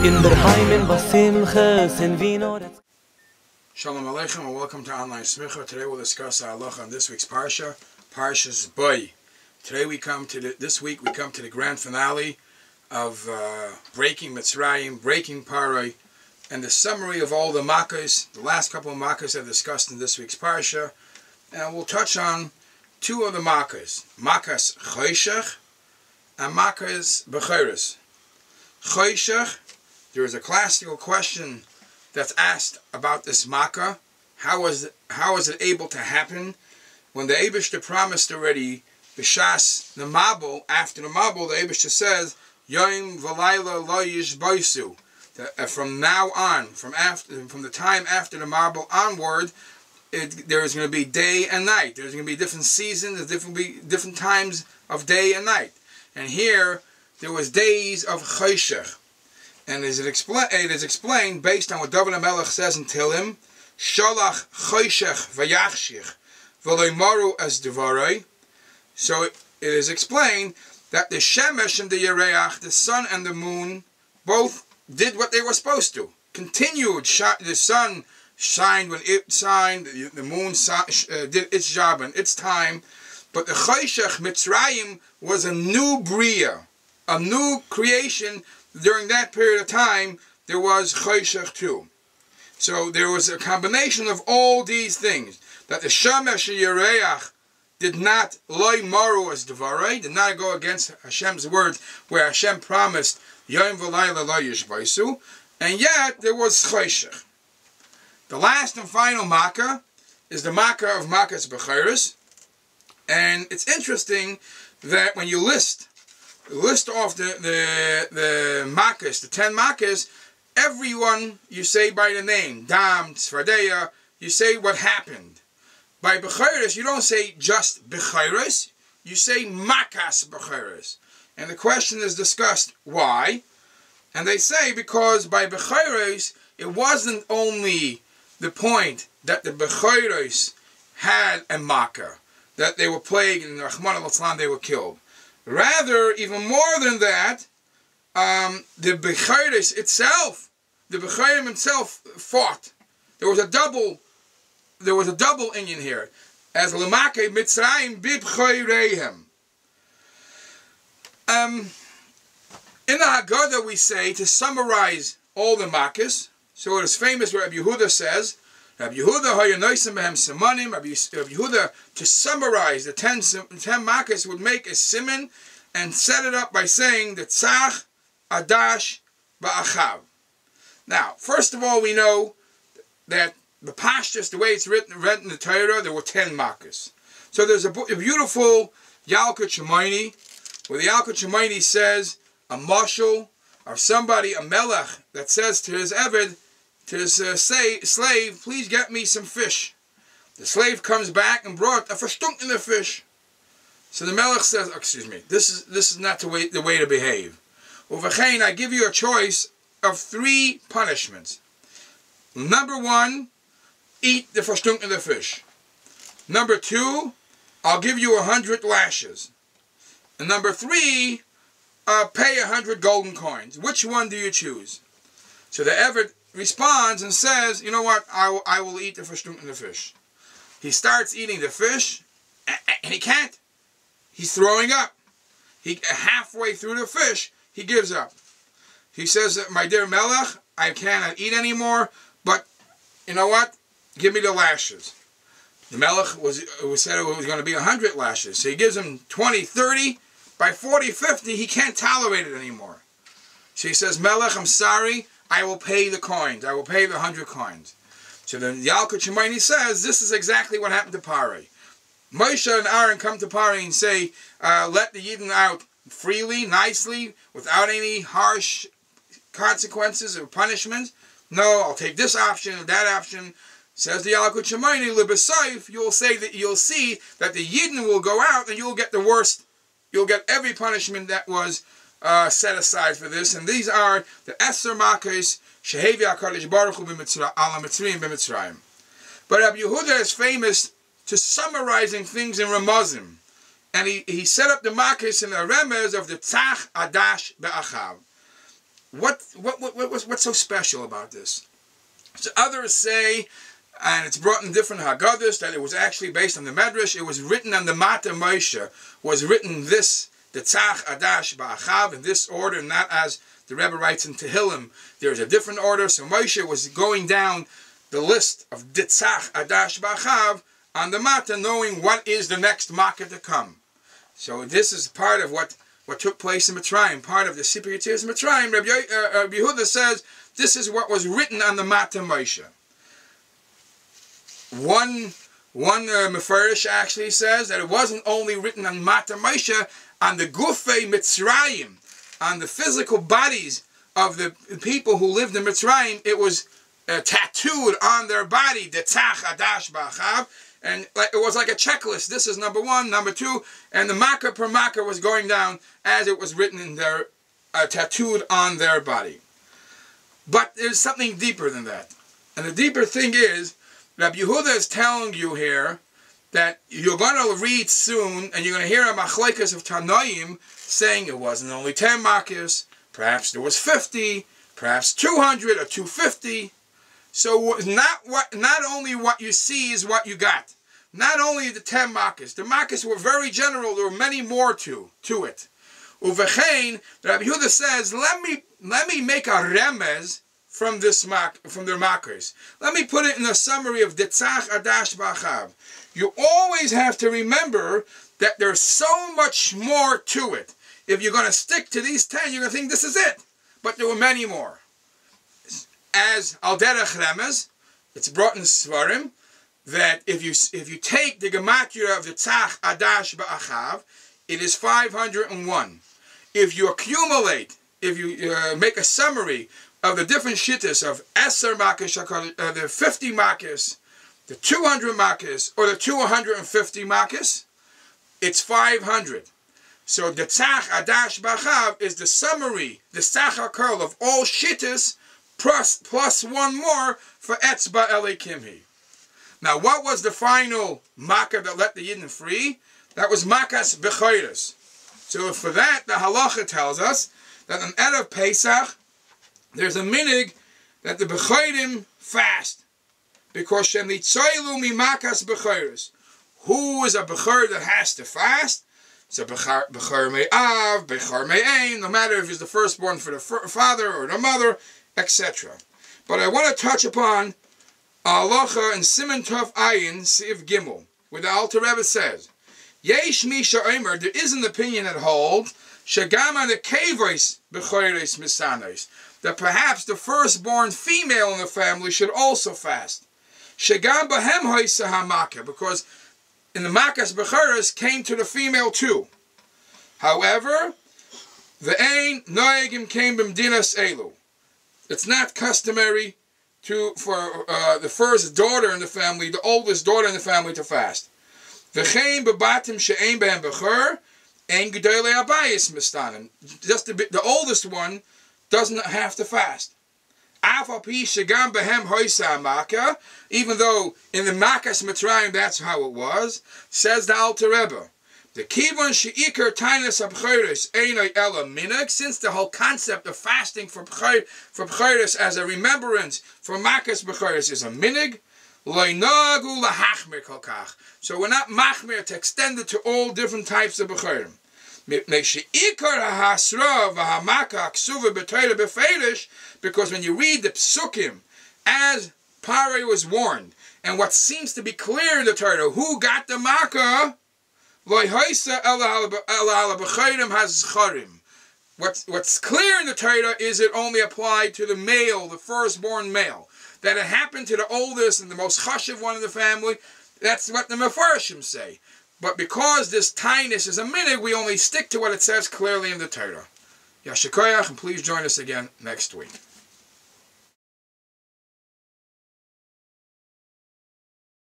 In der Heimen Basimches in Wiener. Shalom Aleichem and welcome to Online Smicha. Today we'll discuss our halacha on this week's Parshah, Parshas Bo. Today this week we come to the grand finale of breaking Mitzrayim, breaking Paroi, and the summary of all the makkos, the last couple of makkos are discussed in this week's Parshah. And we'll touch on two of the makkos, Makkas Choshech and Makkas Bechoros. Choshech, there is a classical question that's asked about this makkah. How was it able to happen? When the Eibishter promised already, B'shas the Mabul, after the Mabul, the Eibishter says, Yom v'layla lo yishboisu. From now on, from the time after the Mabul onward, there is going to be day and night. There's going to be different seasons, there's going to be different times of day and night. And here, there was days of Choshech. And it is explained based on what David HaMelech says in Tehillim, Sholach Choshech v'yachshich v'loimaru as devaroi. So it is explained that the Shemesh and the Yereach, the sun and the moon, both did what they were supposed to. Continued. The sun shined when it shined, the moon did its job in its time. But the Choshech Mitzrayim was a new Bria, a new creation. During that period of time, there was Choshech too. So there was a combination of all these things. That the Shemesh and Yereach did not loy maru as devarei, did not go against Hashem's words, where Hashem promised Yom v'layla lo yishboisu, and yet there was Choshech. The last and final makkah is the makkah of Makkas Bechoros, and it's interesting that when you list off the makkos, the 10 makkos, everyone you say by the name, Dam, Tzvardeya, you say what happened. By Bechoros, you don't say just Bechoros, you say Makkas Bechoros. And the question is discussed, why? And they say because by Bechoros, it wasn't only the point that the Bechoros had a makkah, that they were plagued and Nachman they were killed. Rather, even more than that, the Bechoros itself, the Bechorim himself fought. There was a double inyan here. As L'makei Mitzrayim b'Bechoreihem. In the Haggadah we say, to summarize all the makkos, so it is famous what Rabbi Yehuda says, Rabbi Yehuda hayanoisim behem simonim. Rabbi Yehuda, to summarize the 10 makkos, would make a simon and set it up by saying the tzach adash ba'achav. Now, first of all, we know that the Parshas, the way it's written in the Torah, there were 10 makkos. So there's a beautiful Yalkut Shemaini, where the Yalkut Shemaini says a mashal of somebody, a melech, that says to his eved, to his slave, please get me some fish. The slave comes back and brought a verstunkener fish. So the melech says, excuse me, this is not the way to behave. Uvachein, I give you a choice of 3 punishments. Number 1, eat the verstunkener fish. Number 2, I'll give you 100 lashes. And number 3, pay 100 golden coins. Which one do you choose? So the eved responds and says, you know what, I will eat the verstunkener fish. He starts eating the fish, and he can't. He's throwing up. Halfway through the fish, he gives up. He says, my dear Melech, I cannot eat anymore, but you know what? Give me the lashes. The Melech said it was going to be 100 lashes. So he gives him 20, 30. By 40, 50, he can't tolerate it anymore. So he says, Melech, I'm sorry, I will pay the coins. I will pay the 100 coins. So the Yalkut Shemaini says, this is exactly what happened to Paroi. Moshe and Aaron come to Paroi and say, let the Yidden out freely, nicely, without any harsh consequences or punishment. No, I'll take this option or that option. Says the Yalkut Shemaini, L'B'Sayf, you'll see that the Yidden will go out and you'll get the worst. You'll get every punishment that was set aside for this. And these are the Eser Makkos, Shehevi HaKadosh Baruch Hu Ala Mitzrayim B'Mitzrayim. But Rabbi Yehuda is famous to summarizing things in Ramazim. And he set up the makkos in the remez of the tzach adash be'achav. what's so special about this? So others say, and it's brought in different Haggadahs, that it was actually based on the Medrash. It was written on the Mata Moshe, was written this, the Tzach Adash Ba'achav, in this order, not as the Rebbe writes in Tehillim. There's a different order. So Moshe was going down the list of Ditzach Adash Ba'achav on the Mata, knowing what is the next Makkah to come. So this is part of what took place in Mitzrayim, part of the Sipur Yetzias Mitzrayim. Rabbi Yehuda says this is what was written on the Mata Moshe. One Mefarish actually says that it wasn't only written on Mata Moshe, on the Gufei Mitzrayim, on the physical bodies of the people who lived in Mitzrayim. It was tattooed on their body, the Tzach Adash Ba'achav, and it was like a checklist. This is number 1, number 2, and the Makkah per Makkah was going down as it was written in their, tattooed on their body. But there's something deeper than that. And the deeper thing is, Rabbi Yehuda is telling you here that you're going to read soon, and you're going to hear a machlekes of Tanoim saying it wasn't only 10 makkahs, perhaps there was 50, perhaps 200 or 250. So not only what you see is what you got. Not only the 10 makkahs. The makkahs were very general. There were many more to it. Uvechein, Rabbi Yehuda says, let me make a remez from their makkahs. Let me put it in a summary of Ditzach Adash Ba'achav. You always have to remember that there's so much more to it. If you're going to stick to these 10, you're going to think this is it. But there were many more. As Al Derech Remez, it's brought in Svarim, that if you take the gematria of the Tzach Adash Ba'achav, it is 501. If you accumulate, if you make a summary of the different shittas of Eser Makkos, the 50 Makkos, the 200 Makkos, or the 250 Makkos, it's 500. So the Tzach Adash Ba'achav is the summary, the Sachar Kurl of all shittas, plus one more for Etzba Elei Kimhi. Now, what was the final Makkah that let the Yidden free? That was Makkas Bechayres. So for that, the halacha tells us that on Erev Pesach, there's a minig that the Bechayrim fast. Because Shem Nitzoylu Mi Makkas Bechayres. Who is a Bechayr that has to fast? It's a Bechayr Me'av, Bechayr Me'ain, no matter if he's the firstborn for the father or the mother, etc. But I want to touch upon halacha and Siman Tov Ayin Siv Gimel, where the Alter Rebbe says, Yesh Misha Omer, there is an opinion that holds, Shagama the Kevois Bechayres Misanos, that perhaps the firstborn female in the family should also fast. Shagam Bahem Hoisa HaMakkah, because in the Makkas Bechayres came to the female too. However, the Ein Noegim came B'mdinas Elu. It's not customary for the first daughter in the family, the oldest daughter in the family, to fast. V'chein bebatim she'ein behem bechor, ein gedolei abayis mistanim. Just the oldest one doesn't have to fast. Af al pi shegam behem hoisa makkah, even though in the Makkas Mitzrayim that's how it was, says the Alter Rebbe. The kivon sheikar tainas abchayres einay ela minag, since the whole concept of fasting for bchayres as a remembrance for Makkas bchayres is a minag, loinagu lahachmir kolkach. So we're not machmir to extend it to all different types of bchayrim. Because when you read the psukim, as Pare was warned, and what seems to be clear in the Torah, who got the makkah? What's clear in the Torah is it only applied to the male, the firstborn male. That it happened to the oldest and the most chashiv one in the family, that's what the Mefarshim say. But because this tinus is a minig, we only stick to what it says clearly in the Torah. Yashikoyach, and please join us again next week.